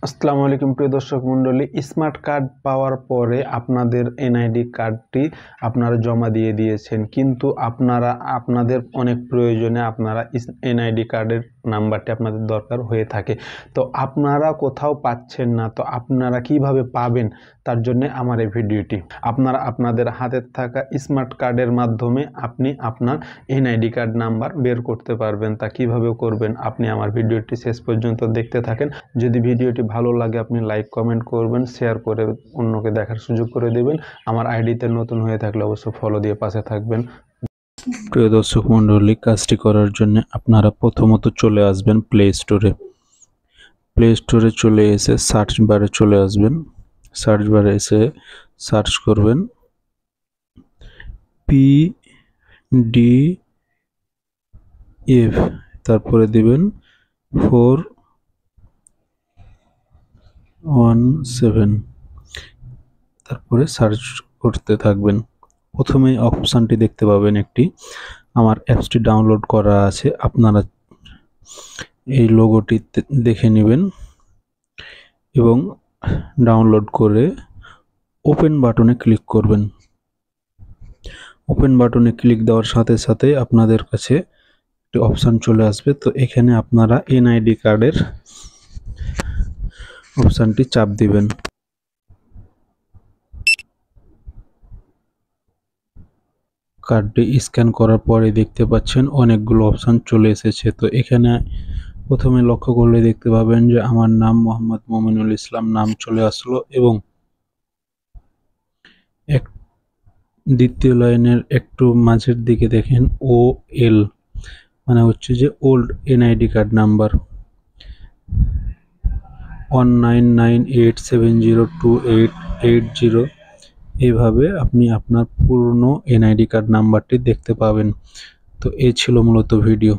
আসসালামু আলাইকুম প্রিয় দর্শক মণ্ডলী, স্মার্ট কার্ড পাওয়ার পরে আপনাদের এনআইডি কার্ডটি আপনারা জমা দিয়ে দিয়েছেন, কিন্তু আপনাদের অনেক প্রয়োজনে আপনারা এনআইডি কার্ডের নাম্বারটি আপনাদের দরকার হয়ে থাকে। তো আপনারা কোথাও পাচ্ছেন না, তো আপনারা কিভাবে পাবেন তার জন্য আমার এই ভিডিওটি। আপনারা আপনাদের হাতে থাকা স্মার্ট কার্ডের মাধ্যমে আপনি আপনার এনআইডি কার্ড নাম্বার বের করতে পারবেন। তা কিভাবে করবেন আপনি আমার ভিডিওটি শেষ পর্যন্ত দেখতে থাকেন। যদি ভিডিওটি ভালো লাগে আপনি লাইক কমেন্ট করবেন, শেয়ার করে অন্যকে দেখার সুযোগ করে দেবেন। আমার আইডিতে নতুন হয়ে থাকলে অবশ্যই ফলো দিয়ে পাশে থাকবেন। প্রিয় দর্শক মণ্ডলী, কাজটি করার জন্য আপনারা প্রথমত চলে আসবেন প্লে স্টোরে চলে এসে সার্চ বারে চলে আসবেন। সার্চ বারে এসে সার্চ করবেন PDF, তারপরে দিবেন 417, তারপরে সার্চ করতে থাকবেন। প্রথমেই অপশানটি দেখতে পাবেন একটি, আমার অ্যাপসটি ডাউনলোড করা আছে। আপনারা এই লোগোটি দেখে নেবেন এবং ডাউনলোড করে ওপেন বাটনে ক্লিক করবেন। ওপেন বাটনে ক্লিক দেওয়ার সাথে সাথে আপনাদের কাছে একটি অপশান চলে আসবে। তো এখানে আপনারা এনআইডি কার্ডের অপশানটি চাপ দিবেন। কার্ডটি স্ক্যান করার পরে দেখতে পাচ্ছেন অনেকগুলো অপশান চলে এসেছে। তো এখানে প্রথমে লক্ষ্য করলে দেখতে পাবেন যে আমার নাম মোহাম্মদ মমিনুল ইসলাম নাম চলে আসলো, এবং দ্বিতীয় লাইনের একটু মাঝের দিকে দেখেন OL, মানে হচ্ছে যে ওল্ড এনআইডি কার্ড নাম্বার 1998702880। এইভাবে আপনি আপনার পুরনো এনআইডি কার্ড নাম্বারটি দেখতে পাবেন। তো এই ছিল মূলত ভিডিও।